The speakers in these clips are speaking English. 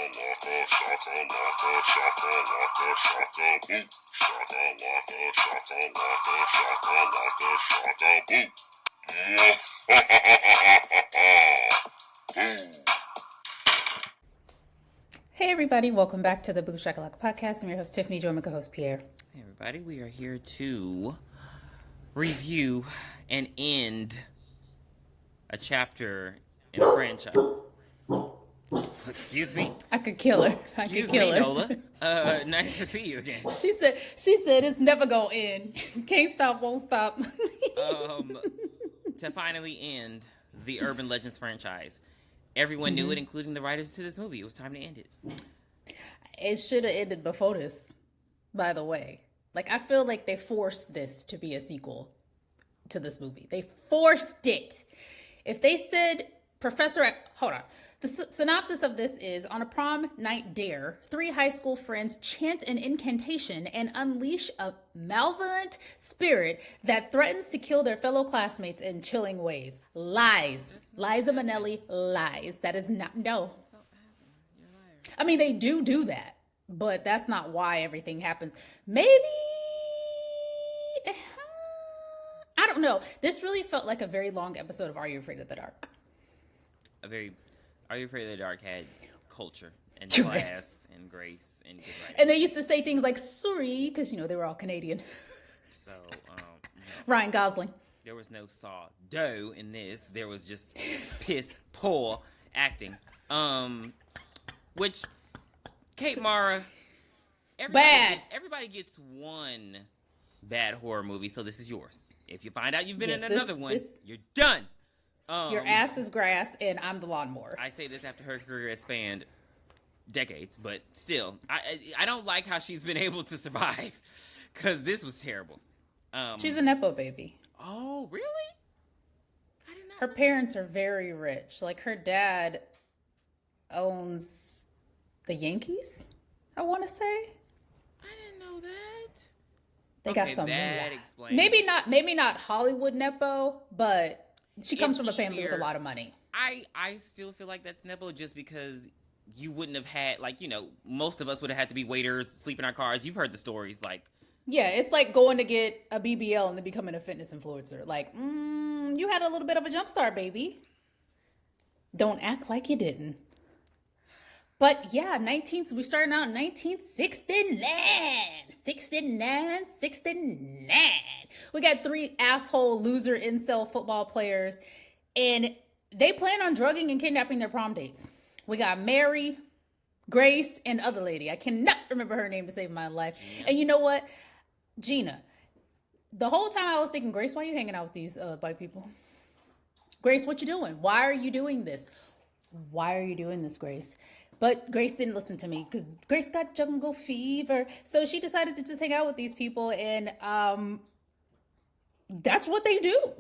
Hey everybody, welcome back to the Boo Shakalaka Podcast. I'm your host Tiffany, joined my co-host Pierre. Hey everybody, we are here to review and end a chapter in a franchise. Excuse me? I could kill her. Excuse me, Nola. Nice to see you again. She said it's never gonna end. Can't stop, won't stop. To finally end the Urban Legends franchise. Everyone knew it, including the writers to this movie. It was time to end it. It should have ended before this, by the way. Like, I feel like they forced this to be a sequel to this movie. They forced it. If they said, hold on. The synopsis of this is, on a prom night dare, 3 high school friends chant an incantation and unleash a malevolent spirit that threatens to kill their fellow classmates in chilling ways. Lies. Liza Minnelli, lies. That is not, no. I mean, they do that, but that's not why everything happens. Maybe, I don't know. This really felt like a very long episode of Are You Afraid of the Dark? Are You Afraid of the Dark had culture and class and grace and good writing. And they used to say things like sorry, because, they were all Canadian. So, Ryan Gosling. There was no saw dough in this. There was just piss poor acting. Which, Kate Mara, everybody gets one bad horror movie, so this is yours. If you find out you've been in another one, you're done. Your ass is grass, and I'm the lawnmower. I say this after her career has spanned decades, but still, I don't like how she's been able to survive, because this was terrible. She's a Nepo baby. Oh, really? I did not Her parents are very rich. Like, her dad owns the Yankees, I want to say. I didn't know that. They got some that explains. Maybe not Hollywood Nepo, but she comes from a family with a lot of money. I still feel like that's Nepo just because you wouldn't have had, most of us would have had to be waiters, sleep in our cars. You've heard the stories, Yeah, it's like going to get a BBL and then becoming a fitness influencer. Like, you had a little bit of a jump start, baby. Don't act like you didn't. But yeah, we started out in 1969. 69. We got 3 asshole loser incel football players, and they plan on drugging and kidnapping their prom dates. We got Mary, Grace, and other lady. I cannot remember her name to save my life. Yeah. And you know what? Gina. The whole time I was thinking, Grace, why are you hanging out with these white people? Grace, what you doing? Why are you doing this? Why are you doing this, Grace? But Grace didn't listen to me because Grace got jungle fever. So she decided to just hang out with these people. And that's what they do.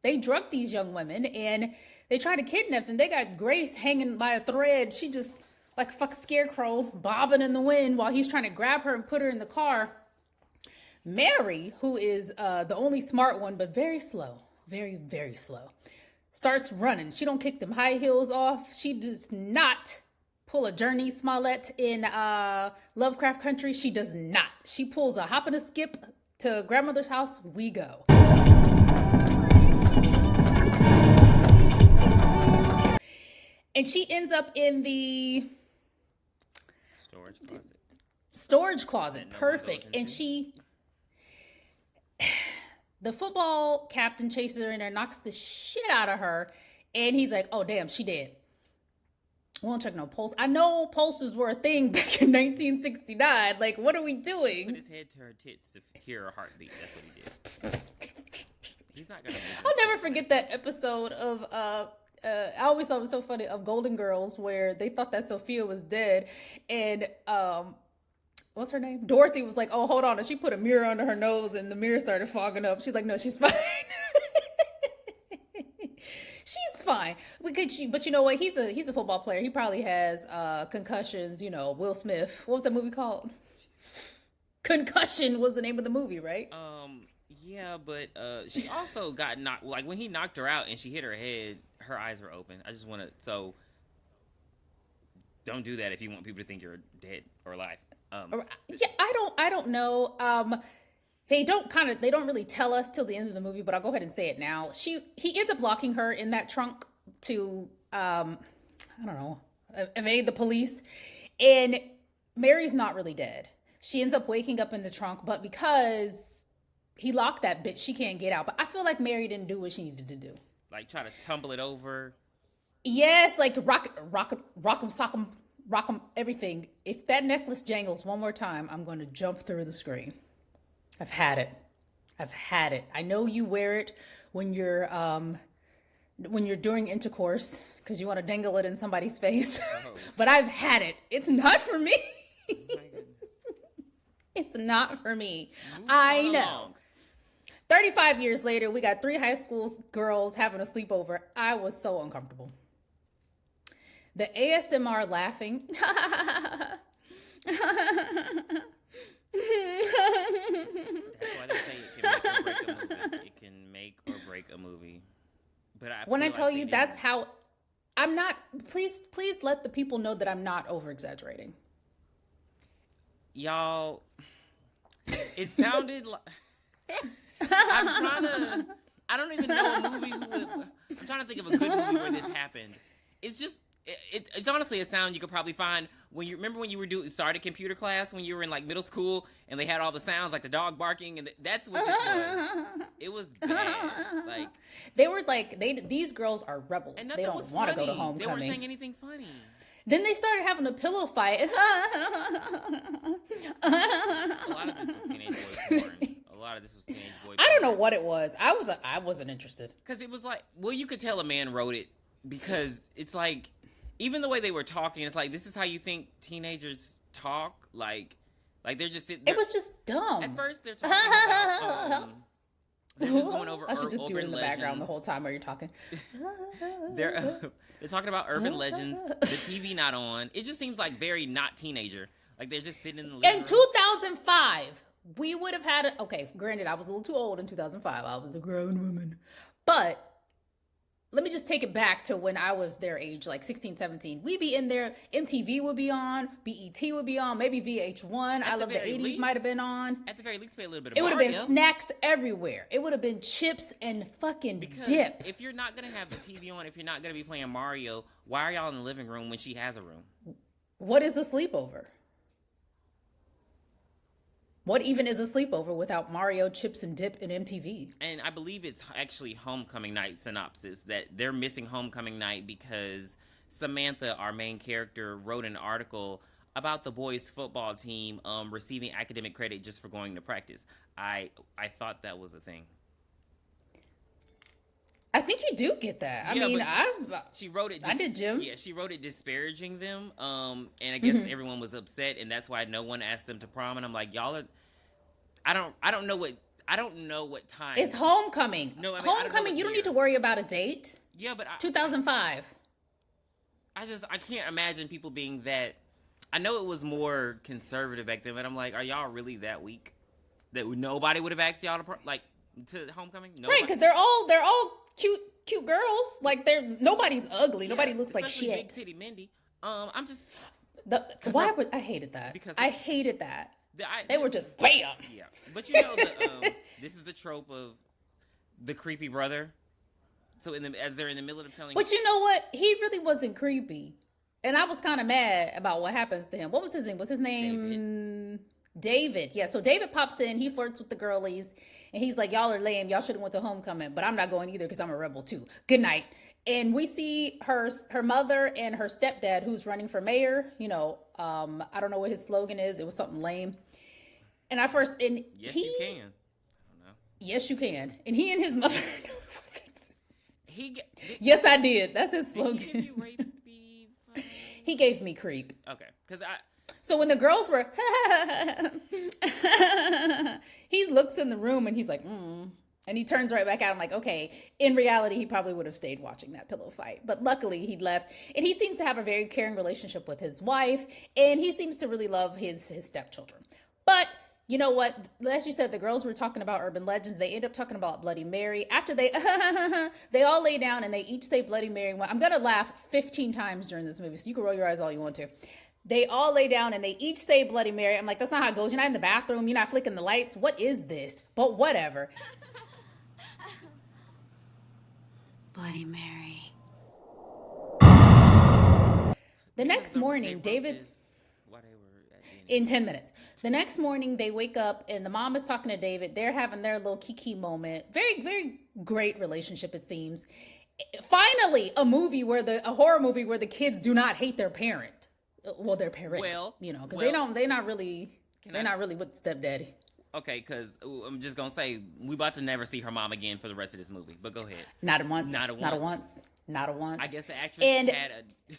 They drug these young women and they try to kidnap them. They got Grace hanging by a thread. She just like a fucking scarecrow bobbing in the wind while he's trying to grab her and put her in the car. Mary, who is the only smart one, but very slow, very, very slow, starts running. She don't kick them high heels off. She does not pull a Journey Smollett in Lovecraft Country. She does not. She pulls a hop and a skip to grandmother's house. We go. And she ends up in the storage closet. Perfect. And the football captain chases her in there, knocks the shit out of her. And he's like, oh, damn, she dead. We won't check no pulse. I know pulses were a thing back in 1969. Like, what are we doing? Put his head to her tits to hear her heartbeat. That's what he did. He's not gonna. I'll never forget that episode of. I always thought it was so funny of Golden Girls where they thought that Sophia was dead, and what's her name? Dorothy was like, "Oh, hold on," and she put a mirror under her nose, and the mirror started fogging up. She's like, "No, she's fine." She's fine. But you know what? He's a football player. He probably has concussions. Will Smith. What was that movie called? Concussion was the name of the movie, right? Yeah, but she also got knocked. Like when he knocked her out and she hit her head, her eyes were open. I just want to. So don't do that if you want people to think you're dead or alive. Yeah, I don't know. They don't really tell us till the end of the movie, but I'll go ahead and say it now. He ends up locking her in that trunk to I don't know, evade the police. And Mary's not really dead. She ends up waking up in the trunk, but because he locked that bitch, she can't get out. But I feel like Mary didn't do what she needed to do. Like try to tumble it over. Yes, like rock 'em, sock 'em, rock 'em, everything. If that necklace jangles one more time, I'm going to jump through the screen. I've had it. I know you wear it when you're doing intercourse because you want to dangle it in somebody's face. Oh. But I've had it. It's not for me. Oh my goodness. It's not for me. I know. Along. 35 years later, we got 3 high school girls having a sleepover. I was so uncomfortable. The ASMR laughing. That's why they say it can make or break a movie. But when I tell you that's how I'm not, please let the people know that I'm not over exaggerating. Y'all, it sounded like I don't even know a movie I'm trying to think of a good movie where this happened. It's just it's honestly a sound you could probably find when you remember when you started computer class when you were in like middle school and they had all the sounds like the dog barking and that's what this was. It was bad. Like they were like these girls are rebels. They don't want to go to homecoming. They weren't saying anything funny. Then they started having a pillow fight. A lot of this was teenage boy porn. I don't know what it was. I wasn't interested. Because it was like, well, you could tell a man wrote it because it's like, even the way they were talking, it's like, this is how you think teenagers talk? Like they're just sitting there. It was just dumb. At first, they're talking about, they're just going over I should just do it in the legends. background the whole time while you're talking. They're talking about urban legends, the TV not on. It just seems like very not teenager. Like they're just sitting in the living room. In 2005, we would have had okay, granted, I was a little too old in 2005. I was a grown woman. But let me just take it back to when I was their age, like 16, 17. We'd be in there. MTV would be on. BET would be on. Maybe VH1. I Love the 80s might have been on. At the very least, pay a little bit of It would have been snacks everywhere. It would have been chips and fucking dip. If you're not going to have the TV on, if you're not going to be playing Mario, why are y'all in the living room when she has a room? What is a sleepover? What even is a sleepover without Mario, chips, and dip and MTV? And I believe it's actually homecoming night synopsis that they're missing homecoming night because Samantha, our main character, wrote an article about the boys' football team receiving academic credit just for going to practice. I thought that was a thing. I think you do get that. She wrote it. I did, Jim. Yeah, she wrote it disparaging them. And I guess everyone was upset, and that's why no one asked them to prom. And I'm like, y'all are. I don't know what time. It's homecoming. No, homecoming. You don't need to worry about a date. Yeah, but 2005. I can't imagine people being that. I know it was more conservative back then, but I'm like, are y'all really that weak that nobody would have asked y'all to homecoming? Nobody? Right, because they're all cute girls. Like nobody's ugly. Nobody looks like shit. Big titty Mindy. I'm just. I hated that. Because I hated that. They were just bam. Yeah, but you know, this is the trope of the creepy brother. So as they're in the middle of telling. But you know what? He really wasn't creepy, and I was kind of mad about what happens to him. What was his name? Was his name David? Yeah. So David pops in. He flirts with the girlies, and he's like, "Y'all are lame. Y'all should have went to homecoming, but I'm not going either because I'm a rebel too. Good night." And we see her mother and her stepdad, who's running for mayor. You know, I don't know what his slogan is. It was something lame. And I first you can. I don't know. Yes, you can. And he and his mother. Yes, I did. That's his slogan. Did he give you rapey? He gave me creep. Okay, So when the girls were, he looks in the room and he's like, and he turns right back out. I'm like, okay. In reality, he probably would have stayed watching that pillow fight. But luckily, he left. And he seems to have a very caring relationship with his wife. And he seems to really love his stepchildren. But You know what? As you said, the girls were talking about urban legends. They end up talking about Bloody Mary. After they, they all lay down and they each say Bloody Mary. I'm gonna laugh 15 times during this movie, so you can roll your eyes all you want to. They all lay down and they each say Bloody Mary. I'm like, that's not how it goes. You're not in the bathroom. You're not flicking the lights. What is this? But whatever. Bloody Mary. The next morning, David. In 10 minutes. The next morning, they wake up and the mom is talking to David. They're having their little kiki moment. Very, very great relationship, it seems. Finally, a horror movie where the kids do not hate their parent. Well, their parent. Well, you know, because they're not really with stepdaddy. Okay, because I'm just gonna say we about to never see her mom again for the rest of this movie. But go ahead. Not a once. I guess the actress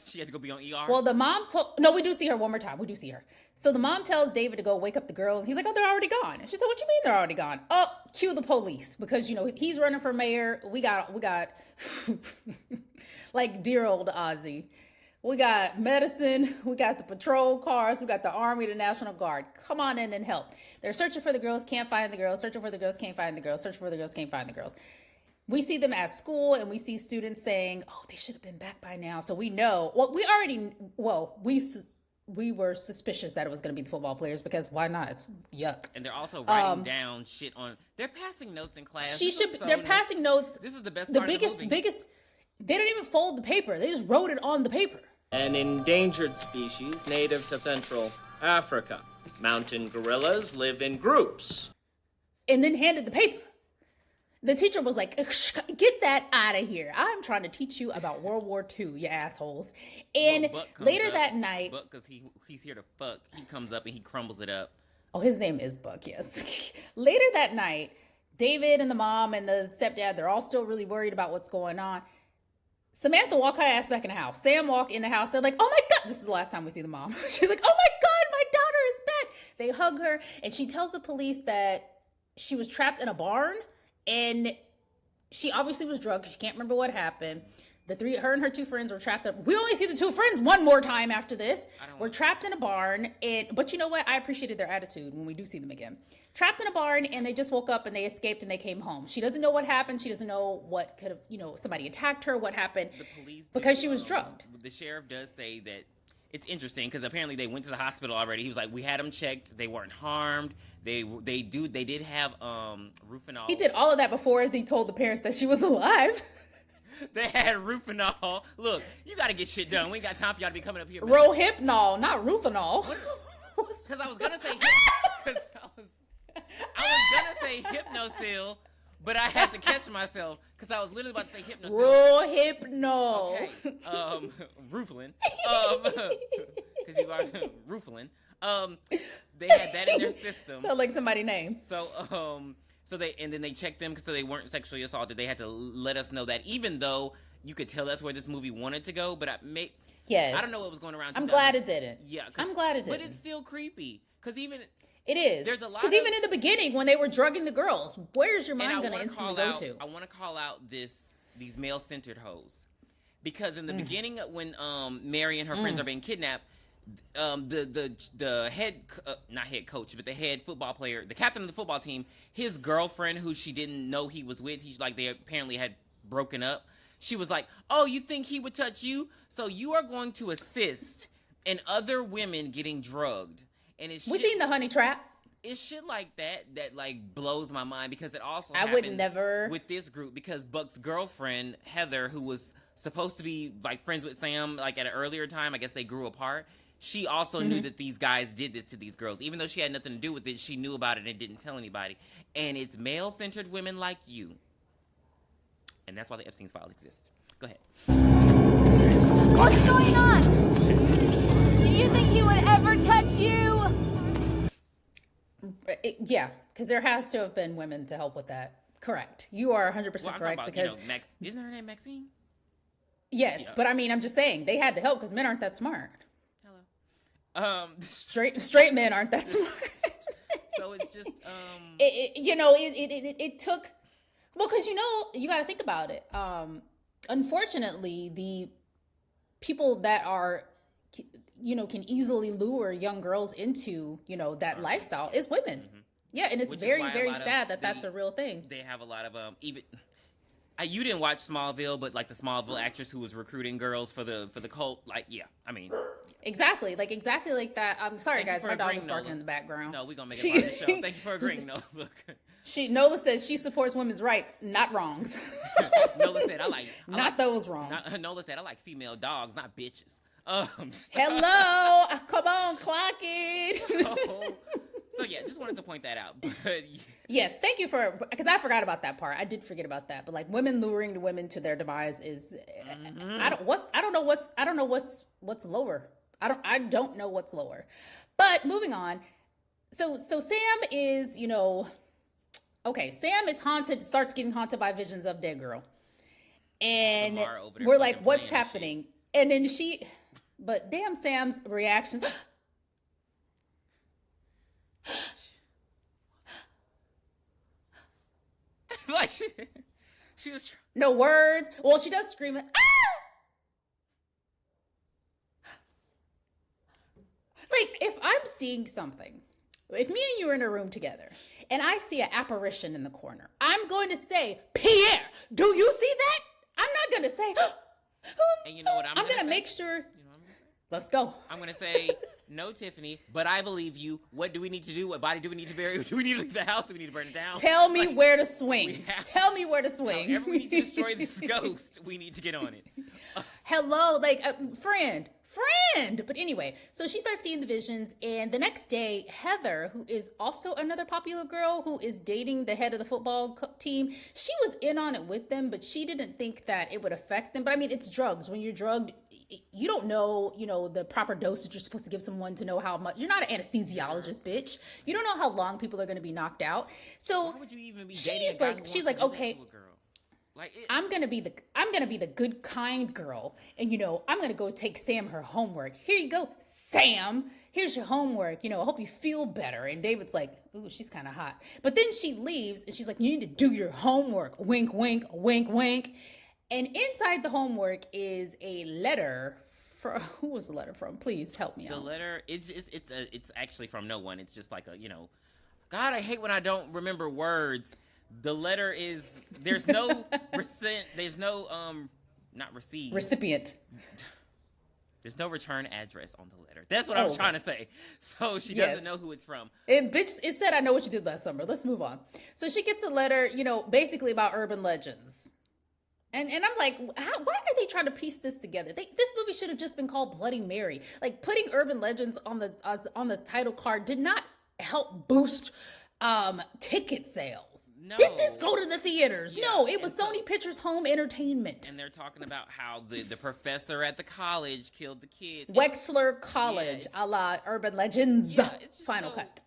she had to go be on ER. Well, the mom no, we do see her one more time. We do see her. So the mom tells David to go wake up the girls. He's like, oh, they're already gone. And she said, what you mean they're already gone? Oh, cue the police because, you know, he's running for mayor. We got like dear old Ozzy. We got medicine. We got the patrol cars. We got the army, the National Guard. Come on in and help. They're searching for the girls, can't find the girls. Searching for the girls, can't find the girls. Searching for the girls, can't find the girls. We see them at school and we see students saying, oh, they should have been back by now. So we know, we were suspicious that it was going to be the football players because why not? It's yuck. And they're also writing down shit they're passing notes in class. They're passing notes. This is the best part of the movie. They didn't even fold the paper. They just wrote it on the paper. An endangered species native to Central Africa. Mountain gorillas live in groups. And then handed the paper. The teacher was like, get that out of here. I'm trying to teach you about World War II, you assholes. And later that night... Buck, because he's here to fuck. He comes up and he crumbles it up. Oh, his name is Buck, yes. Later that night, David and the mom and the stepdad, they're all still really worried about what's going on. Samantha walk her ass back in the house. Sam walk in the house. They're like, oh my God. This is the last time we see the mom. She's like, oh my God, my daughter is back. They hug her. And she tells the police that she was trapped in a barn. And she obviously was drugged. She can't remember what happened. Her and her two friends were trapped up. We only see the two friends one more time after this. We're trapped in a barn. But you know what? I appreciated their attitude when we do see them again. Trapped in a barn, and they just woke up and they escaped and they came home. She doesn't know what happened. She doesn't know what could have, somebody attacked her, what happened. The police because she was drugged. The sheriff does say that it's interesting because apparently they went to the hospital already. He was like, we had them checked. They weren't harmed. They did have rufinol. He did all of that before he told the parents that she was alive. They had rufinol. Look, you got to get shit done. We ain't got time for y'all to be coming up here. Rohypnol, not rufinol. Because I was gonna say, hypnosil, but I had to catch myself because I was literally about to say hypnosil. Rohypnol. Okay. Rufalin. Because you are Rufalin. They had that in their system. Sound like somebody's name. So they checked them so they weren't sexually assaulted. They had to let us know that, even though you could tell that's where this movie wanted to go, but I don't know what was going around. I'm glad it didn't. Yeah, I'm glad it didn't. But it's still creepy because even it is. There's a lot because even in the beginning when they were drugging the girls, where's your mind going to instantly go to? I want to call out these male-centered hoes because in the beginning when Mary and her friends are being kidnapped. The head, not head coach, but the head football player, the captain of the football team, his girlfriend, who she didn't know he was with, they apparently had broken up. She was like, oh, you think he would touch you? So you are going to assist in other women getting drugged. And it's we seen the honey trap. It's shit like that like blows my mind because it also I would never with this group because Buck's girlfriend, Heather, who was supposed to be like friends with Sam like at an earlier time, I guess they grew apart. She also knew that these guys did this to these girls. Even though she had nothing to do with it, she knew about it and didn't tell anybody. And it's male-centered women like you. And that's why the Epstein's files exist. Go ahead. What's going on? Do you think he would ever touch you? Yeah, because there has to have been women to help with that. Correct. You are 100% correct. About, because isn't her name Maxine? Yes, yeah. But I mean, I'm just saying they had to help because men aren't that smart. Straight men aren't that smart. So it's just it took because you got to think about it. Unfortunately, the people that are can easily lure young girls into, that lifestyle is women. Yeah, and it's Which is very, why a very lot of sad that that's a real thing. They have a lot of even. You didn't watch Smallville, but like the Smallville actress who was recruiting girls for the cult, like Exactly like that. I'm sorry, Thank you guys, for my dog agreeing, is barking Nola. in the background. No, we're gonna make it part of the show. Thank you for agreeing. No, look. Nola says she supports women's rights, not wrongs. Nola said those wrongs. Nola said I like female dogs, not bitches. Hello, come on, clock it. So yeah, just wanted to point that out. But yes, thank you because I forgot about that part. I did forget about that. But like women luring the women to their demise is, I don't know what's lower. I don't know what's lower. But moving on. So Sam is, Sam is starts getting haunted by visions of dead girl. And we're like, what's happening? And then but damn, Sam's reaction. Like she was no words. Well, she does scream. Like if I'm seeing something, if me and you are in a room together and I see an apparition in the corner, I'm going to say, Pierre, do you see that? I'm not going to say, and you know what I'm going to make sure. Let's go. I'm going to say, no, Tiffany, but I believe you. What do we need to do? What body do we need to bury? Do we need to leave the house? Do we need to burn it down? Tell me where to swing. Tell me where to swing. However we need to destroy this ghost, we need to get on it. Hello, friend. But anyway, so she starts seeing the visions, and the next day, Heather, who is also another popular girl who is dating the head of the football team, she was in on it with them, but she didn't think that it would affect them. But I mean, it's drugs. When you're drugged, you don't know, the proper dosage you're supposed to give someone to know how much. You're not an anesthesiologist, bitch. You don't know how long people are going to be knocked out. So why would you even be she's like, okay. I'm gonna be the good, kind girl, and I'm gonna go take Sam her homework. Here you go, Sam. Here's your homework. I hope you feel better. And David's like, ooh, she's kind of hot. But then she leaves, and she's like, you need to do your homework. Wink, wink, wink, wink. And inside the homework is a letter from who was the letter from? Please help me out. The letter, it's actually from no one. It's just like God, I hate when I don't remember words. The letter is there's no not receipt. Recipient. There's no return address on the letter. That's what I'm trying to say. So she doesn't know who it's from. And bitch, it said, I know what you did last summer. Let's move on. So she gets a letter, basically about urban legends. And I'm like, why are they trying to piece this together? This movie should have just been called Bloody Mary. Like putting urban legends on the title card did not help boost ticket sales. No. Did this go to the theaters? Yeah. No, it was Sony Pictures Home Entertainment. And they're talking about how the professor at the college killed the kids. Wexler College, a la Urban Legends. Yeah, it's just Final cut.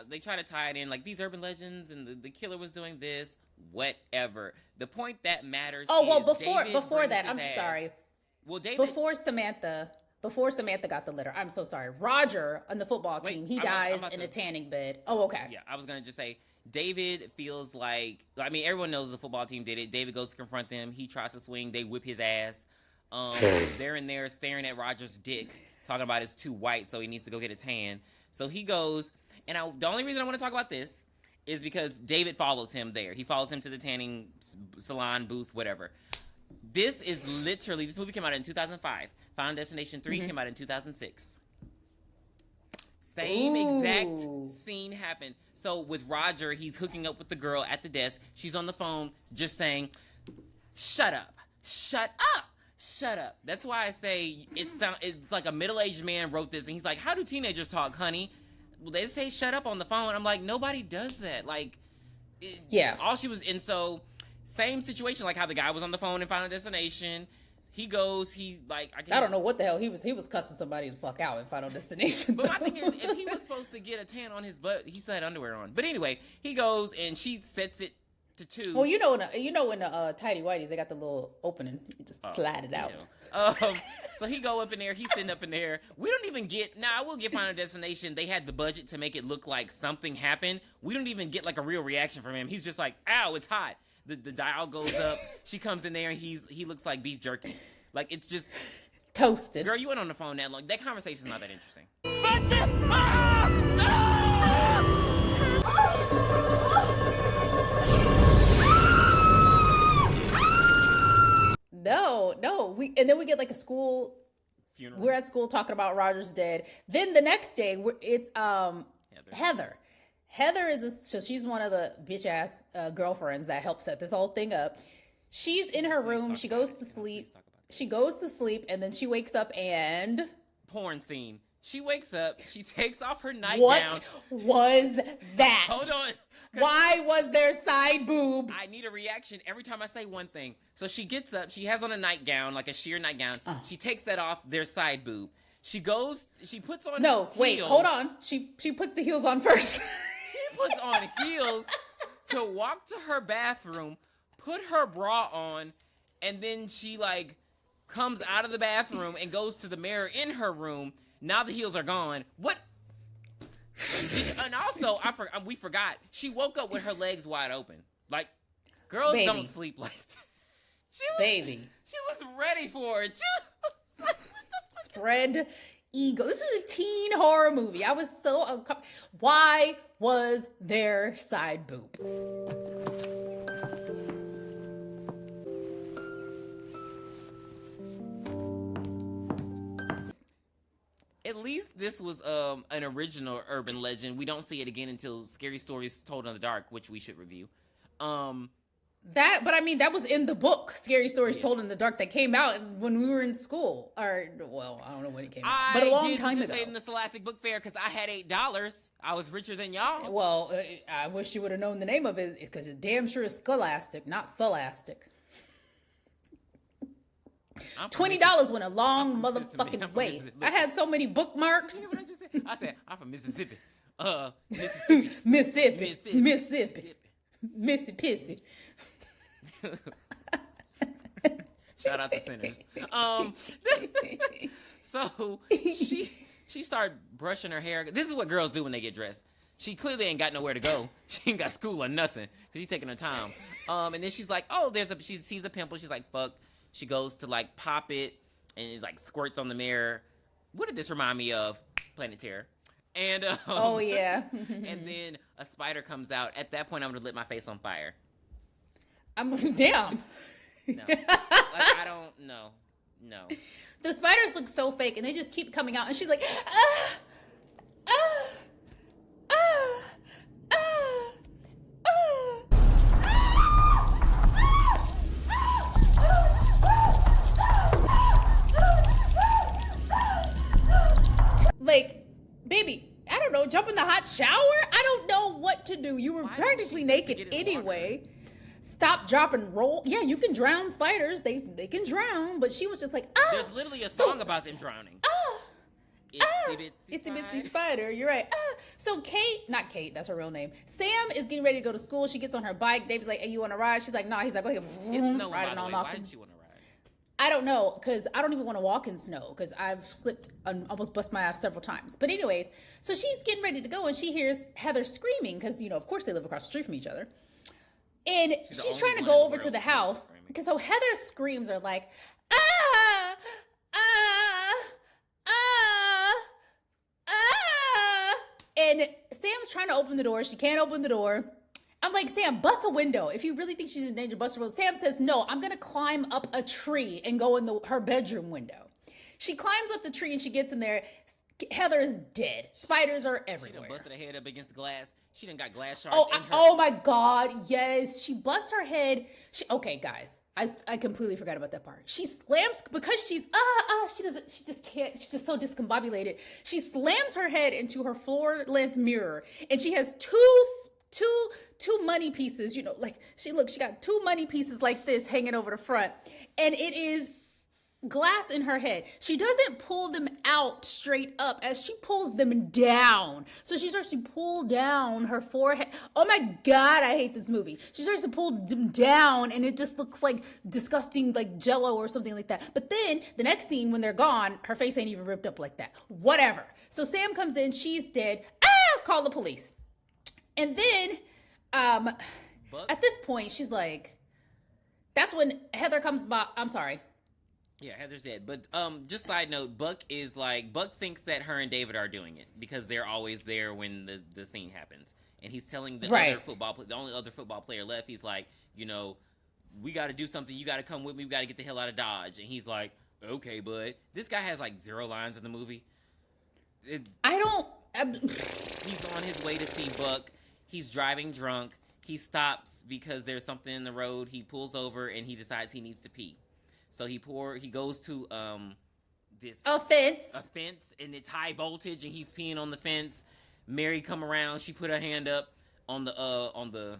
They try to tie it in like these urban legends and the killer was doing this, whatever. The point that matters before that, I'm sorry. Well, David... Before Samantha got the letter, I'm so sorry. Roger on the football team, he dies in a tanning bed. Oh, okay. Yeah, I was going to just say, David feels like, everyone knows the football team did it. David goes to confront them. He tries to swing. They whip his ass. They're in there staring at Roger's dick, talking about it's too white, so he needs to go get a tan. So he goes, and the only reason I want to talk about this is because David follows him there. He follows him to the tanning salon booth, whatever. This movie came out in 2005. Final Destination 3 came out in 2006. Same exact scene happened. So with Roger, he's hooking up with the girl at the desk. She's on the phone just saying, shut up, shut up, shut up. That's why I say it's like a middle-aged man wrote this, and he's like, how do teenagers talk, honey? Well, they say shut up on the phone. I'm like, nobody does that. All she was, and so same situation, like how the guy was on the phone in Final Destination. He goes, I don't know what the hell he was cussing somebody the fuck out in Final Destination. But my thing is, if he was supposed to get a tan on his butt, he still had underwear on. But anyway, he goes and she sets it to 2. Well, in the tidy whities, they got the little opening. You just slide it out. So he go up in there. He's sitting up in there. We don't even get. Now I will get Final Destination. They had the budget to make it look like something happened. We don't even get like a real reaction from him. He's just like, "Ow, it's hot." The dial goes up. She comes in there and he looks like beef jerky. Like it's just Toasted. Girl, you went on the phone that long. That conversation's not that interesting. No. And then we get like a school Funeral. We're at school talking about Roger's dead. Then the next day, it's Heather. Heather so she's one of the bitch ass girlfriends that helped set this whole thing up. She's in her room. She goes to sleep. She goes to sleep, and then she wakes up and porn scene. She wakes up. She takes off her nightgown. What was that? Hold on. Why was there side boob? I need a reaction every time I say one thing. So she gets up. She has on a nightgown, like a sheer nightgown. She takes that off. There's side boob. She goes. She puts on. No, wait, heels. hold on. She puts the heels on first. She puts on heels to walk to her bathroom, put her bra on, and then she like comes out of the bathroom and goes to the mirror in her room. Now the heels are gone. What? And also, we forgot. She woke up with her legs wide open. Like, girls don't sleep like that. She was ready for it. Spread ego. This is a teen horror movie. I was so uncomfortable. Why was there side boob? At least this was an original urban legend. We don't see it again until Scary Stories Told in the Dark, which we should review. But I mean, that was in the book, Scary Stories Told in the Dark, that came out when we were in school. Or, well, I don't know when it came out, but a long time ago. I did participate in the Scholastic Book Fair because I had $8. I was richer than y'all. Well, I wish you would have known the name of it, because it damn sure is Scholastic, not Scholastic. $20 went a long motherfucking way. I had so many bookmarks. You hear what I just said? I said, I'm from Mississippi. Mississippi. Shout out to Sinners. So she started brushing her hair. This is what girls do when they get dressed. She clearly ain't got nowhere to go. She ain't got school or nothing, because she's taking her time. And then she's like, oh, she sees a pimple. She's like, fuck. She goes to like pop it, and it like squirts on the mirror. What did this remind me of? Planet Terror. And oh yeah. And then a spider comes out. At that point, I would have lit my face on fire. Damn. No, like, I don't know. No. The spiders look so fake, and they just keep coming out. And she's like, Like, baby, I don't know, jump in the hot shower? I don't know what to do. You were practically naked anyway. Stop, drop, and roll. Yeah, you can drown spiders. They can drown, but she was just like, There's literally a song about them drowning. Itsy bitsy spider. You're right. So not Kate, that's her real name. Sam is getting ready to go to school. She gets on her bike. Dave's like, hey, you want to ride? She's like, nah. He's like, go ahead. It's snowing, by the way. Why did you want to ride? I don't know, because I don't even want to walk in snow, because I've slipped and almost bust my ass several times. But anyways, so she's getting ready to go, and she hears Heather screaming, because, of course they live across the street from each other. And she's trying to go over to the house, because so Heather's screams are like, ah, ah, ah, ah. And Sam's trying to open the door. She can't open the door. I'm like, Sam, bust a window. If you really think she's in danger, bust a window. Sam says, no, I'm going to climb up a tree and go in her bedroom window. She climbs up the tree and she gets in there. Heather is dead. Spiders are everywhere. She done busted her head up against the glass. She done got glass shards in her. Oh my God, yes. She busts her head. Okay, guys, I completely forgot about that part. She slams, because she's, she just can't, she's just so discombobulated. She slams her head into her floor-length mirror, and she has two money pieces, like she got two money pieces like this hanging over the front, and it is glass in her head. She doesn't pull them out straight up, as she pulls them down. So she starts to pull down her forehead. Oh my God, I hate this movie. She starts to pull them down, and it just looks like disgusting, like Jello or something like that. But then the next scene, when they're gone, her face ain't even ripped up like that. Whatever. So Sam comes in, she's dead. Call the police. And then, at this point, she's like, that's when Heather comes by. I'm sorry. Yeah, Heather's dead. But just side note, Buck thinks that her and David are doing it because they're always there when the scene happens, and he's telling the only other football player left. He's like, we got to do something. You got to come with me. We got to get the hell out of Dodge. And he's like, okay, bud. This guy has like 0 lines in the movie. He's on his way to see Buck. He's driving drunk. He stops because there's something in the road. He pulls over and he decides he needs to pee. So he goes to this a fence, and it's high voltage, and he's peeing on the fence. Mary come around. She put her hand up on the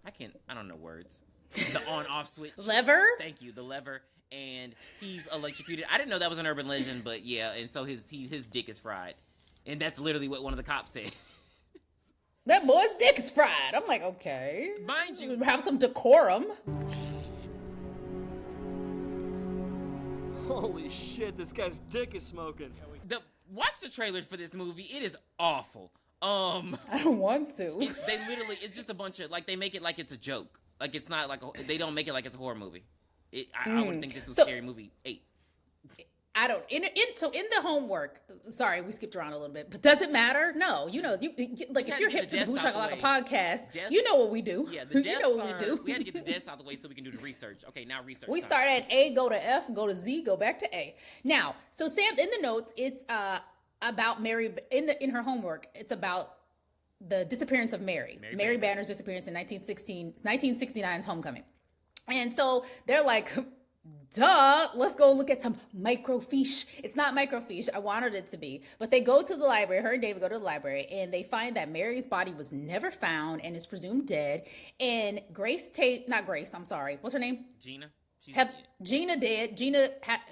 I don't know words. The on-off switch lever. Thank you, the lever, and he's electrocuted. I didn't know that was an urban legend, but yeah, and so his dick is fried, and that's literally what one of the cops said. That boy's dick is fried. I'm like, okay, mind you, have some decorum. Holy shit, this guy's dick is smoking. Watch the trailers for this movie. It is awful. I don't want to. It's just a bunch of, like, they make it like it's a joke. Like, it's not like, they don't make it like it's a horror movie. I would think this was Scary Movie 8. I don't. So in the homework, sorry, we skipped around a little bit, but does it matter? No, if you're hip to the Boo Shakalaka podcast, you know what we do. Yeah, the deaths you know what we do. We had to get the deaths out of the way so we can do the research. Okay, now research. We start at A, go to F, go to Z, go back to A. Now, so Sam, in the notes, it's about Mary in her homework. It's about the disappearance of Mary Banner's disappearance in 1969's Homecoming, and so they're like, duh, let's go look at some microfiche. It's not microfiche. I wanted it to be. But they go to the library. Her and David go to the library, and they find that Mary's body was never found and is presumed dead. And I'm sorry. What's her name? Gina. Gina dead. Gina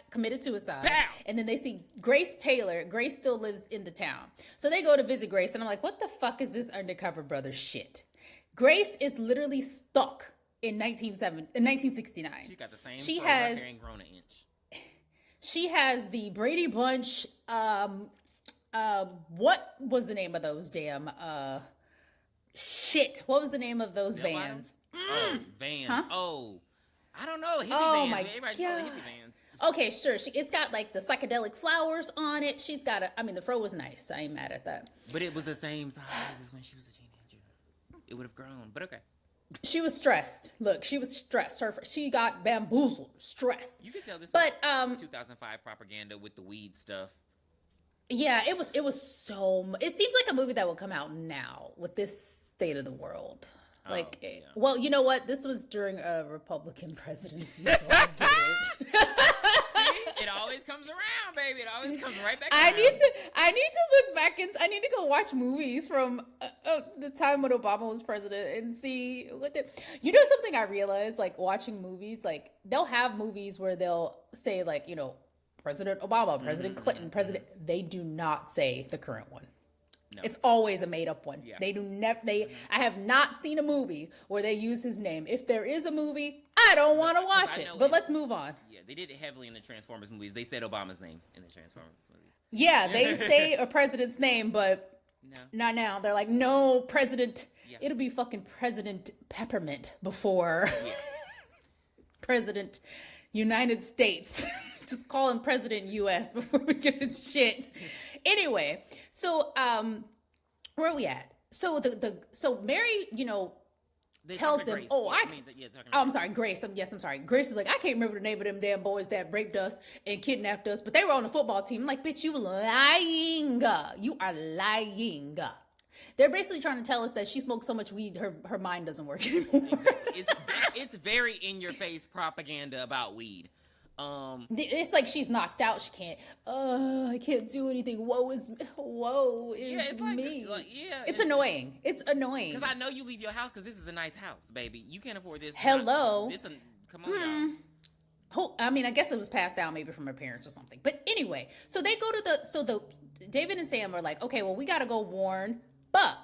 committed suicide. Pow! And then they see Grace Taylor. Grace still lives in the town. So they go to visit Grace, and I'm like, what the fuck is this undercover brother shit? Grace is literally stuck in 1969. She got the same. She has grown an inch. She has the Brady Bunch. What was the name of those damn? What was the name of those vans? Oh, vans. Huh? Oh, I don't know. Hippie Oh vans. my Everybody God. call it hippie vans. Okay, sure. It's got like the psychedelic flowers on it. She's got the fro was nice. I ain't mad at that. But it was the same size as when she was a teenager. It would have grown, but okay. She was stressed. Look, she was stressed. She got bamboozled, stressed. You can tell this was 2005 propaganda with the weed stuff. Yeah, it was so. It seems like a movie that will come out now with this state of the world. Like, yeah. Well, you know what? This was during a Republican presidency, so I get it. See? It always comes around, baby. It always comes right back around. I need to look back and I need to go watch movies from the time when Obama was president and see something I realized, like watching movies, like they'll have movies where they'll say like, President Obama, President Clinton, they do not say the current one. No. It's always a made up one. Yeah. They do never. I have not seen a movie where they use his name. If there is a movie, I don't want to watch it. But let's move on. Yeah, they did it heavily in the Transformers movies. They said Obama's name in the Transformers movies. Yeah, they say a president's name, but not now. They're like, no, President. Yeah. It'll be fucking President Peppermint before President United States. Just call him President U.S. before we give his shit. Anyway, so where are we at? So so Mary, tells them, Grace. I'm sorry, Grace. I'm sorry. Grace was like, I can't remember the name of them damn boys that raped us and kidnapped us, but they were on the football team. I'm like, bitch, you lying. You are lying. They're basically trying to tell us that she smoked so much weed, her mind doesn't work anymore. Exactly. It's very in your face propaganda about weed. It's like she's knocked out. She can't. I can't do anything. Woe is me. It's annoying. It's annoying. Because I know you leave your house because this is a nice house, baby. You can't afford this. Hello. Come on, y'all. I mean, I guess it was passed down maybe from her parents or something. But anyway, so they go to David and Sam are like, okay, well, we got to go warn Buck.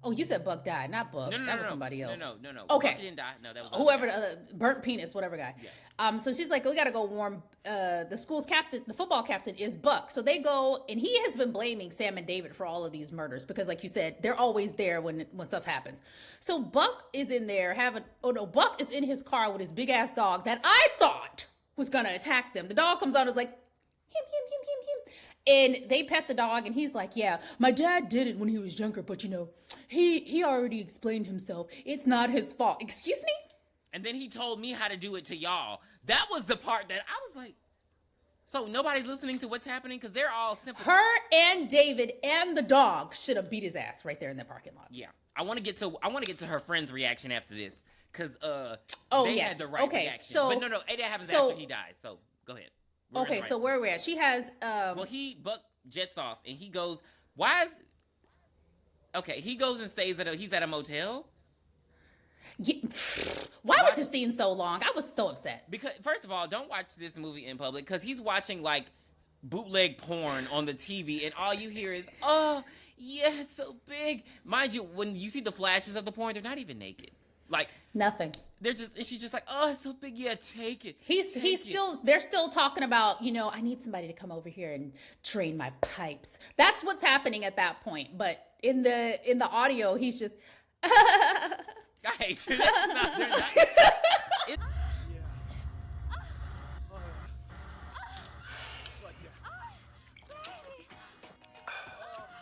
Oh, you said Buck died, not Buck. That was somebody else. No. Okay. Buck didn't die. No, that was whoever the burnt penis, whatever guy. Yeah. So she's like, we got to go warn the school's captain. The football captain is Buck. So they go, and he has been blaming Sam and David for all of these murders because, like you said, they're always there when stuff happens. So Buck is in there Buck is in his car with his big ass dog that I thought who's gonna attack them. The dog comes out and is like, him. And they pet the dog, and he's like, yeah, my dad did it when he was younger, but he already explained himself. It's not his fault. Excuse me? And then he told me how to do it to y'all. That was the part that I was like, so nobody's listening to what's happening because they're all simple. Her and David and the dog should have beat his ass right there in the parking lot. Yeah, I want to get to her friend's reaction after this because they had the right reaction. So, but no, that happens after he dies. So go ahead. Okay, so where are we at? She has well, Buck jets off and he goes. Why is? Okay, he goes and stays he's at a motel. Yeah. Why was his scene so long? I was so upset. Because first of all, don't watch this movie in public because he's watching like bootleg porn on the TV, and all you hear is, "Oh, yeah, it's so big." Mind you, when you see the flashes of the porn, they're not even naked. Like nothing. They're just, and she's just like, "Oh, it's so big. Yeah, take it." They're still talking about, I need somebody to come over here and drain my pipes. That's what's happening at that point. But in the audio, he's just. I hate you. They're not.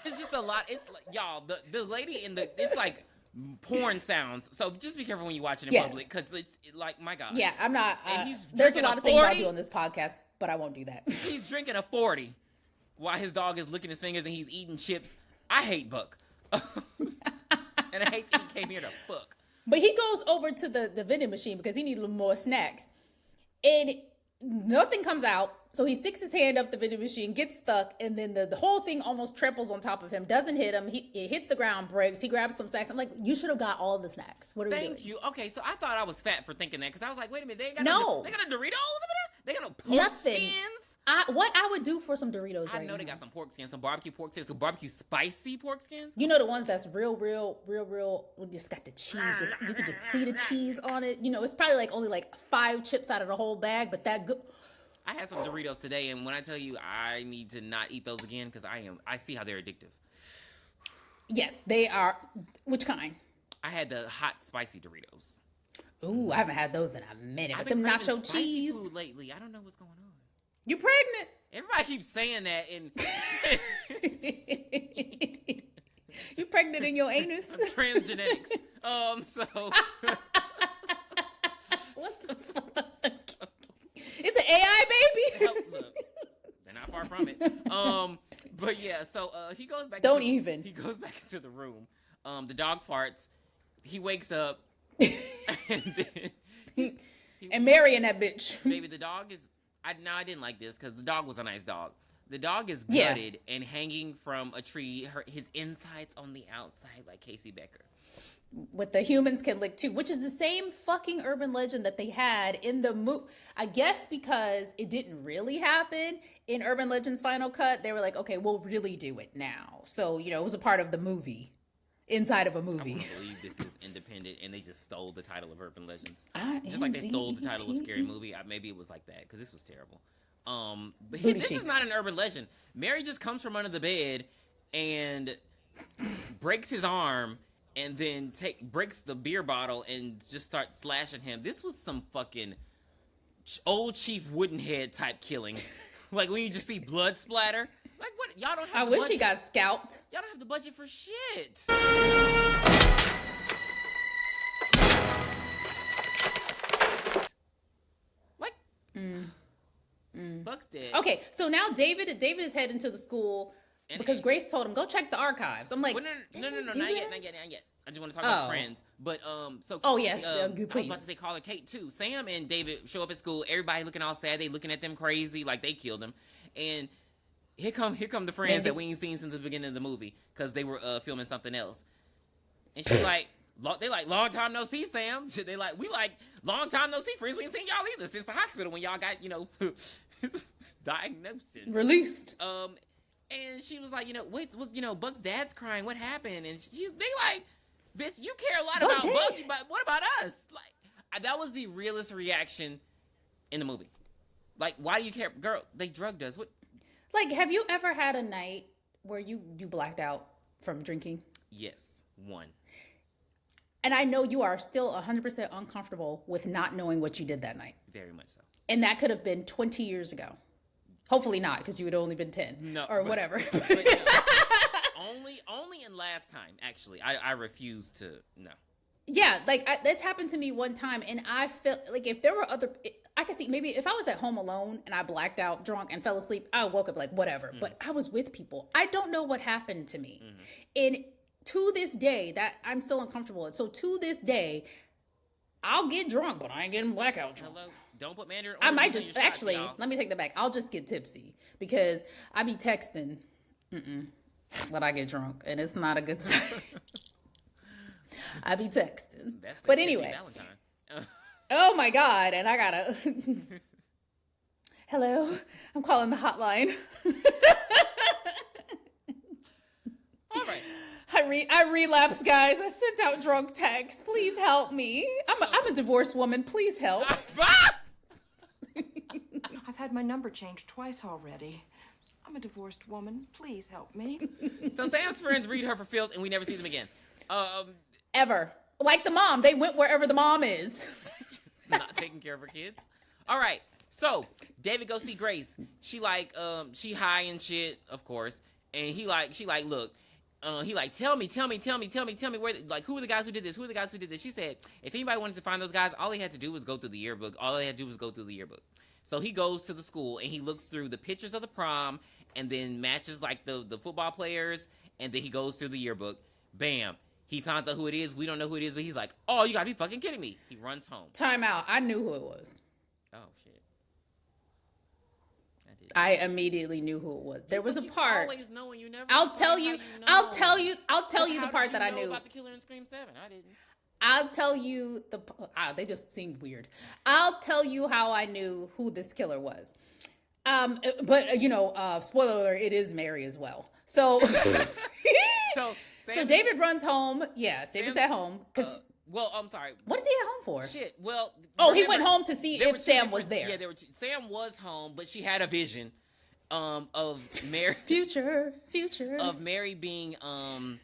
It's just a lot. It's like, y'all, the lady it's like porn sounds. So just be careful when you watch it in public because it's like, my God. Yeah, I'm not. And he's there's a lot of things I'll 40. do on this podcast, but I won't do that. He's drinking a 40 while his dog is licking his fingers and he's eating chips. I hate Buck. And I hate that he came here to fuck. But he goes over to the vending machine because he needs a little more snacks. And nothing comes out. So he sticks his hand up the vending machine, gets stuck, and then the whole thing almost tramples on top of him. Doesn't hit him. It hits the ground, breaks. He grabs some snacks. I'm like, you should have got all of the snacks. What are we doing? Thank you. Okay, so I thought I was fat for thinking that because I was like, wait a minute, they got no Doritos over there? They got no pork nothing. skins? What I would do for some Doritos I know they got some pork skins, some barbecue pork skins, some barbecue spicy pork skins. You know the ones that's real, just got the cheese. You can just see the cheese on it. It's probably like only like 5 chips out of the whole bag, but that good. I had some Doritos today, and when I tell you I need to not eat those again because I see how they're addictive. Yes, they are. Which kind? I had the hot spicy Doritos. Ooh, I haven't had those in a minute. I've But them been craving nacho spicy cheese. food lately. I don't know what's going on. You pregnant? Everybody keeps saying that, and You pregnant in your anus? transgenetics. So What the fuck? It's an AI baby. Look, they're not far from it. But yeah, so he goes back. Don't He even. goes back into the room. The dog farts. He wakes up, and then And marrying that bitch. baby, the dog is. I didn't like this because the dog was a nice dog. The dog is Yeah. gutted and hanging from a tree. His insides on the outside, like Casey Becker. What the humans can lick too, which is the same fucking urban legend that they had in the movie. I guess because it didn't really happen in Urban Legends Final Cut, they were like, okay, we'll really do it now. So, it was a part of the movie, inside of a I movie. want to believe this is independent and they just stole the title of Urban Legends. I Just like they am stole the title of Scary independent. Movie. Maybe it was like that because this was terrible. But Booty this cheeks. is not an urban legend. Mary just comes from under the bed and breaks his arm and then breaks the beer bottle and just starts slashing him. This was some fucking old Chief Woodenhead type killing. Like when you just see blood splatter. Like what? Y'all don't have I the wish budget. he got scalped. Y'all don't have the budget for shit. Like Buck's dead. Okay, so now David is heading to the school And- because Grace told him, go check the archives. I'm like, Well, no, do not that? yet. I just want to talk about Oh. Friends. But so Oh, yes, I was please. about to say Carla Kate too. Sam and David show up at school. Everybody looking all sad. They looking at them crazy like they killed them. And here come the friends Maybe. that we ain't seen since the beginning of the movie because they were filming something else. And she's like, they like long time no see, Sam. They like we like long time no see, friends. We ain't seen y'all either since the hospital when y'all got diagnosed. And, Released. and she was like, wait, Buck's dad's crying. What happened? And they like, bitch, you care a lot Buck about dead. Buck, but what about us? Like, that was the realest reaction in the movie. Like, why do you care, girl? They drugged us. What? Like, have you ever had a night where you blacked out from drinking? Yes, one. And I know you are still 100% uncomfortable with not knowing what you did that night. Very much so. Mm-hmm. that could have been 20 years ago. Hopefully not, because you would have only been 10 No, or whatever. But no, only in last time, actually. I refuse to, no. Yeah, like that's happened to me one time, and I felt like if there were other, I could see maybe if I was at home alone and I blacked out, drunk, and fell asleep, I woke up like whatever. But I was with people. I don't know what happened to me, and to this day, that I'm still uncomfortable. And so to this day, I'll get drunk, but I ain't getting blackout drunk. Hello? Don't put Mandarin I might oranges in just your shots, actually y'all. let me take that back. I'll just get tipsy because I be texting, when I get drunk, and it's not a good sign. I be texting, That's the but Tiffany anyway. Valentine. Oh my God. And I gotta, hello, I'm calling the hotline. All right. I relapsed, guys. I sent out drunk texts. Please help me. I'm a divorced woman. Please help. I've had my number changed twice already. I'm a divorced woman. Please help me. So Sam's friends read her for filth, and we never see them again. Ever. Like the mom. They went wherever the mom is. Not taking care of her kids. All right. So David goes see Grace. She high and shit, of course. And she like, look, he like, tell me where, like, who are the guys who did this? Who are the guys who did this? She said, if anybody wanted to find those guys, all they had to do was go through the yearbook. So he goes to the school and he looks through the pictures of the prom and then matches like the football players. And then he goes through the yearbook. Bam. He finds out who it is. We don't know who it is, but he's like, oh, you gotta be fucking kidding me. He runs home. Time out. I knew who it was. Oh, shit. I did. I immediately knew who it was. There was a You part. always know and you never I'll explain tell how you. know. I'll tell you the How part did that I you know knew. about the killer in Scream 7? I didn't. I'll tell you they just seemed weird. I'll tell you how I knew who this killer was. But spoiler alert, it is Mary as well. So so David runs home. Yeah, David's at home because well, I'm sorry. what is he at home for? Shit. Well, He went home to see there if were two Sam was different- there. Yeah, Sam was home, but she had a vision of Mary Future of Mary being A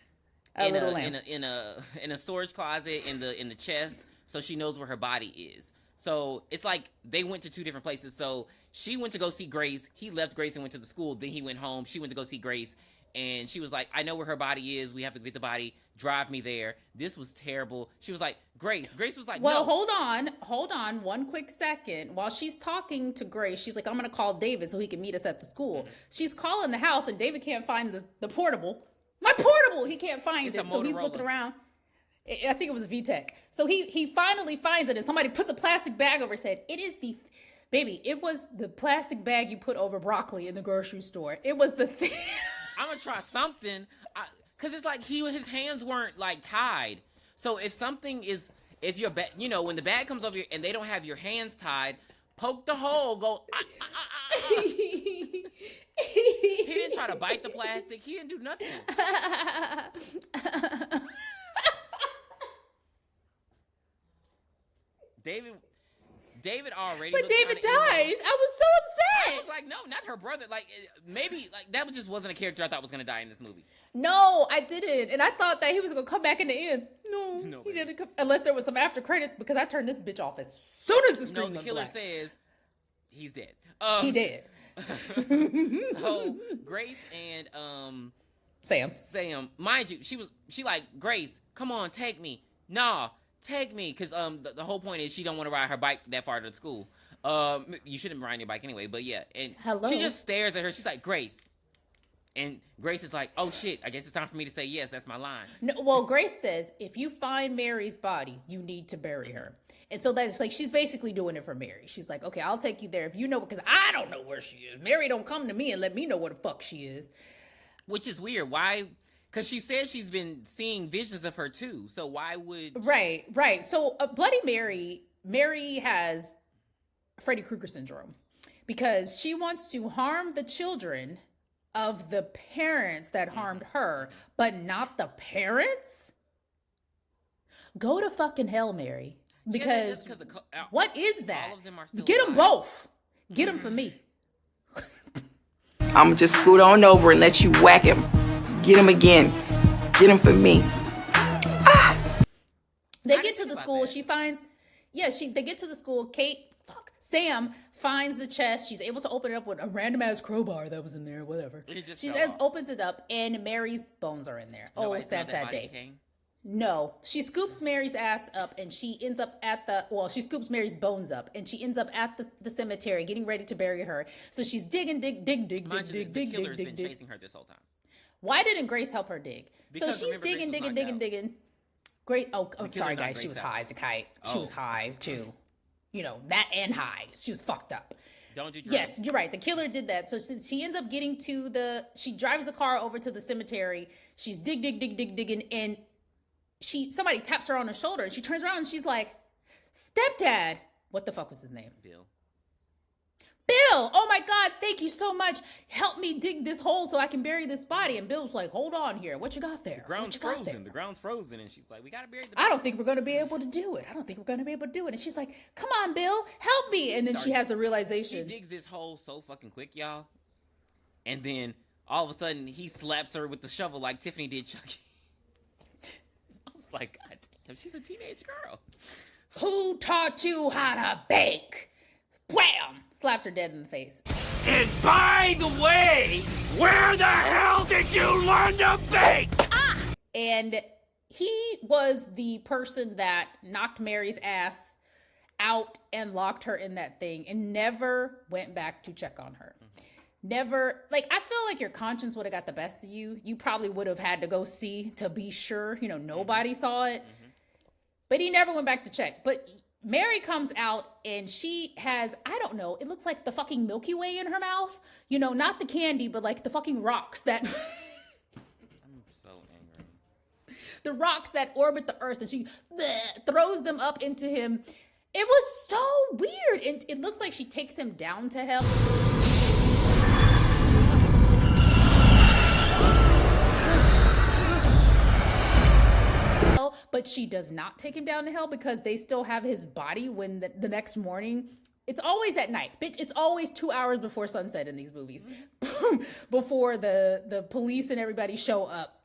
little lamb. in a storage closet in the chest, so she knows where her body is. So it's like they went to two different places. So she went to go see Grace. He left Grace and went to the school. Then he went home. She went to go see Grace. And she was like, I know where her body is. We have to get the body. Drive me there. This was terrible. She was like, Grace. Grace was like, Well, no. hold on one quick second. While she's talking to Grace, she's like, I'm going to call David so he can meet us at the school. She's calling the house and David can't find the portable. My portable! He can't find It's it. a So he's Motorola. looking around. I think it was a VTech. So he finally finds it and somebody puts a plastic bag over his head. It was the plastic bag you put over broccoli in the grocery store. It was the thing. I'm going to try something. Because it's like his hands weren't like tied. So if something is, if your bag, when the bag comes over and they don't have your hands tied, poke the hole, go, He didn't try to bite the plastic. He didn't do nothing. David already. But looked David kinda emo. dies. I was so I upset. was like, no, not her brother. Like, maybe, like, that just wasn't a character I thought was going to die in this movie. No, I didn't. And I thought that he was going to come back in the end. No, he baby. didn't come. Unless there was some after credits because I turned this bitch off as soon as the screen No, the went killer black. says he's dead. He did. So, Grace and Sam. mind you, she like, Grace, come on, take me. Nah, take me. Because the whole point is she don't want to ride her bike that far to the school. You shouldn't ride your bike anyway, but yeah. And Hello? she just stares at her. She's like, Grace. And Grace is like, oh shit, I guess it's time for me to say yes. That's my line. No, well, Grace says, if you find Mary's body, you need to bury her. And so that's like, she's basically doing it for Mary. She's like, okay, I'll take you there if you know, because I don't know where she is. Mary don't come to me and let me know where the fuck she is. Which is weird. Why? Because she says she's been seeing visions of her too. So why would... Right. So Bloody Mary has Freddy Krueger syndrome because she wants to harm the children of the parents that harmed her, but not the parents? Go to fucking hell, Mary. Because what is that? All of them are still Get them alive. both. Get them for me. I'ma just scoot on over and let you whack him. Get him again. Get him for me. They I get didn't to think the about school. that. She finds, they get to the school. Sam finds the chest. She's able to open it up with a random ass crowbar that was in there, whatever. It just She fell off. opens it up, and Mary's bones are in there. Nobody sad, smelled that sad body day. decaying? No, she scoops Mary's ass up, and she ends up she scoops Mary's bones up, and she ends up at the cemetery getting ready to bury her. So she's digging, dig, Mind you, the killer's been chasing her this whole time. Why didn't Grace help her dig? Because so she's remember, Grace digging, was digging, knocked digging, out. digging. Great. Oh, killer sorry, knocked guys. She Grace was out. high as a kite. She Oh. was high too. You know that and high. She was fucked up. Don't do drugs. Yes, you're right. The killer did that. So she ends up getting to she drives the car over to the cemetery. She's digging, and somebody taps her on the shoulder, and she turns around and she's like, "Stepdad." What the fuck was his name? Bill. Oh my God, thank you so much. Help me dig this hole so I can bury this body. And Bill's like, hold on here. What you got there? The ground's What you got frozen. there? The ground's frozen. And she's like, we gotta bury the I don't think we're going to be able to do it. And she's like, come on, Bill, help me. And then she has the She realization. digs this hole so fucking quick, y'all. And then all of a sudden, he slaps her with the shovel like Tiffany did Chucky. I was like, God damn, she's a teenage girl. Who taught you how to bake? Wham! Slapped her dead in the face. And by the way, where the hell did you learn to bake? And he was the person that knocked Mary's ass out and locked her in that thing and never went back to check on her. Never, like, I feel like your conscience would have got the best of you. You probably would have had to go see to be sure, nobody saw it. But he never went back to check. But Mary comes out and she has, I don't know, it looks like the fucking Milky Way in her mouth. Not the candy, but like the fucking rocks that... I'm so angry. the rocks that orbit the earth, and she throws them up into him. It was so weird. And it looks like she takes him down to hell. But she does not take him down to hell because they still have his body when the next morning. It's always at night. Bitch, it's always 2 hours before sunset in these movies. Before the police and everybody show up.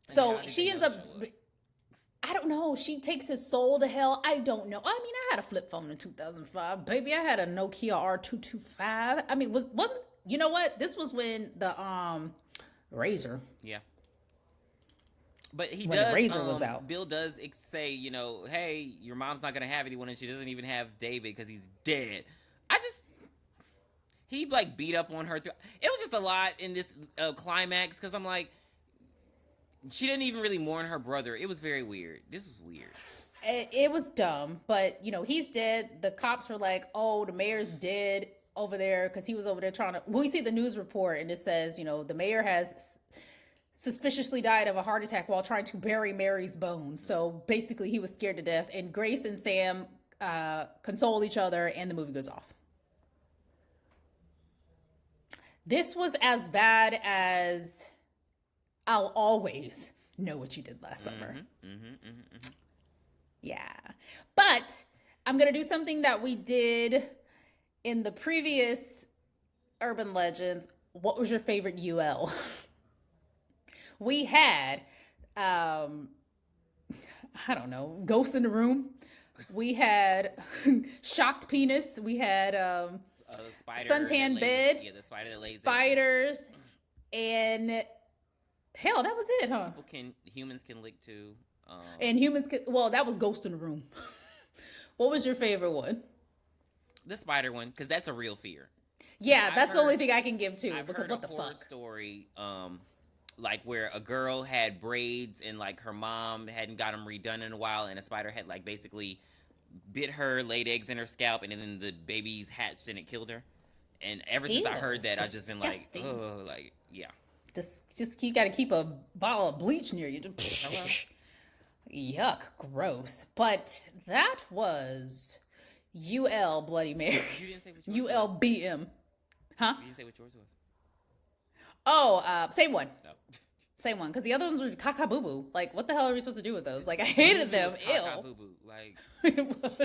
So she ends up, I don't know. She takes his soul to hell. I don't know. I mean, I had a flip phone in 2005, baby. I had a Nokia R225. I mean, wasn't, you know what? This was when the Razor. Yeah. But he When does. the Razor was out. Bill does say, hey, your mom's not gonna have anyone, and she doesn't even have David because he's dead. He like beat up on her. It was just a lot in this climax because I'm like, she didn't even really mourn her brother. It was very weird. This was weird. It was dumb, but he's dead. The cops were like, "Oh, the mayor's dead over there," because he was over there trying to. We see the news report, and it says, the mayor has suspiciously died of a heart attack while trying to bury Mary's bones. So basically, he was scared to death. And Grace and Sam console each other, and the movie goes off. This was as bad as I'll always know what you did last summer. Yeah. But I'm going to do something that we did in the previous Urban Legends. What was your favorite UL? We had, I don't know, Ghost in the Room. We had Shocked Penis. We had Spider Suntan Bed. Yeah, the spider that lays there. Spiders. And hell, that was it, huh? Humans can lick too. And humans could, well, that was Ghost in the Room. What was your favorite one? The spider one, because that's a real fear. Yeah, that's the only thing I can give too. I've Because heard what the a horror fuck? story, like where a girl had braids and like her mom hadn't got them redone in a while, and a spider had like basically bit her, laid eggs in her scalp, and then the babies hatched and it killed her. And ever since I Ew, heard that, I've just been like, disgusting. oh, like yeah. Just you got to keep a bottle of bleach near you. Hello? Yuck, gross. But that was UL Bloody Mary. You didn't say what yours was. ULBM. Huh? You didn't say what yours was. Oh, same one. No. Same one. Because the other ones were caca boo boo. Like, what the hell are we supposed to do with those? Like, I hated them. It was caca Ew. boo-boo. Like, It was.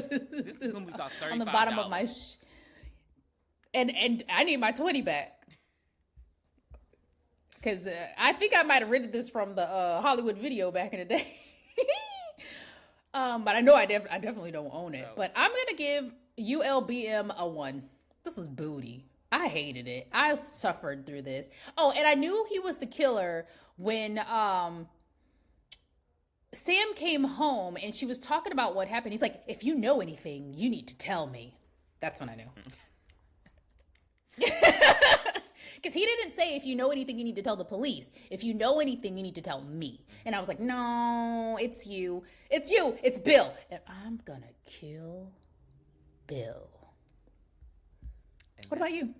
this is gonna be about $35. On the bottom of my and I need my 20 back. Because I think I might have rented this from the Hollywood Video back in the day. But I know I definitely don't own it. So- But I'm going to give ULBM a 1. This was booty. I hated it. I suffered through this. Oh, and I knew he was the killer when Sam came home and she was talking about what happened. He's like, if you know anything, you need to tell me. That's when I knew. Because he didn't say, if you know anything, you need to tell the police. If you know anything, you need to tell me. And I was like, no, it's you. It's you. It's Bill. And I'm going to kill Bill. What about you?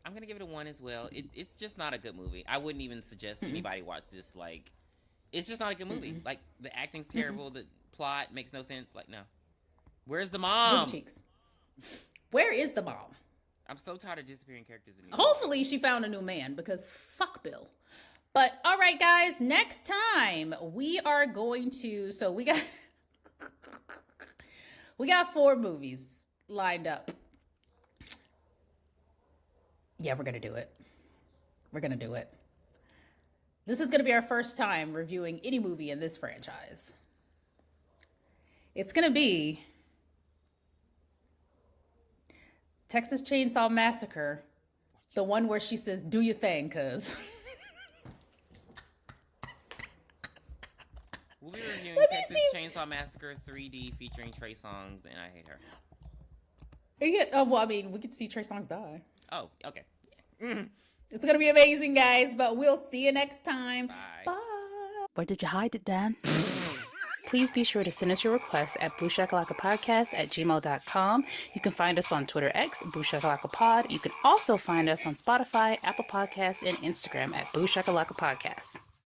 I'm going to give it a 1 as well. It's just not a good movie. I wouldn't even suggest anybody watch this. Like, it's just not a good movie. Like, the acting's terrible. The plot makes no sense. Like, no. Where's the mom? Booty cheeks. Where is the mom? I'm so tired of disappearing characters in these Hopefully she found a new man, because fuck Bill. But all right, guys, next time we are going to, so we got 4 movies lined up. Yeah, we're going to do it. We're going to do it. This is going to be our first time reviewing any movie in this franchise. It's going to be Texas Chainsaw Massacre, the one where she says, do your thing, cuz. We'll be reviewing Texas Chainsaw Massacre 3D featuring Trey Songz, and I hate her. Yeah, well, I mean, we could see Trey Songz die. Oh, okay. It's going to be amazing, guys, but we'll see you next time. Bye. Bye. Where did you hide it, Dan? Please be sure to send us your requests at booshakalakapodcast@gmail.com. You can find us on Twitter X, booshakalakapod. You can also find us on Spotify, Apple Podcasts, and Instagram at booshakalakapodcast.